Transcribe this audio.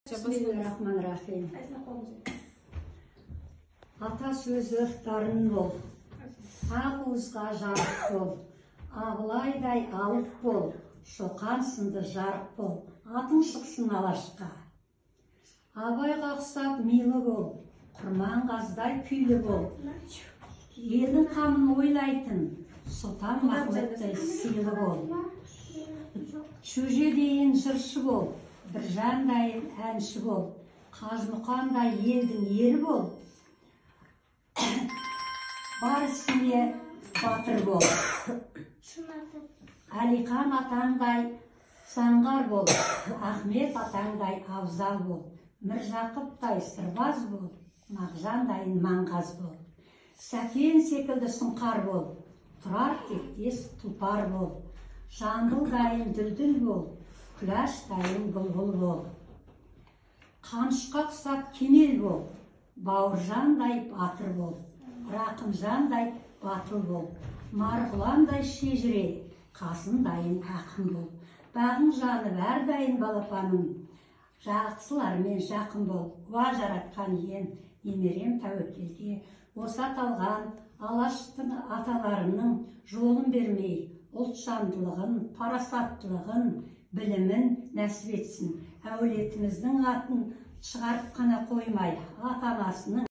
Bismillahirrahmanirrahim. Ата сөзі дарын бол, ақуызға жарық бол, Абылайдай алып бол, Шоқан сынды жарық бол, атың шықсын алашқа. Абайға ұқсап милы бол, Құрманғаздай күйлі бол, елдің қамын ойлайтын, Сұлтан Махметтай сыйлы бол. Шөже дейін жыршы бол, Біржандайын әнші бол, Қажымұқандай елдің ері бол, бар ісіне батыр бол. Әлихан атаңдай заңғар бол, Ахмет атаңдай абзал бол, Міржақыптай сырбаз бол, Мағжандайын маңғаз бол. Сәкен секілді сұңқар бол, Тұрар тектес тұлпар бол, Жамбылдайын дүлдүл бол, Күләштайын бұлбұл бол. Қанышқа ұқсап кемел бол, Бауыржандай батыр бол, Рақымжандай батыл бол, Марғұландай шежіре, Қасымдайын ақын бол. Бағың жанып әрдайын балапаным, Жақсылармен жақын бол. Уа жаратқан ием, немерем тәуекелге, осы аталған алаштың аталарының жолын бермей, ұлтжандылығын, парасаттылығын, білімін нәсіп етсін. Әулетіміздің атын шығарып қана қоймай, ата-анасының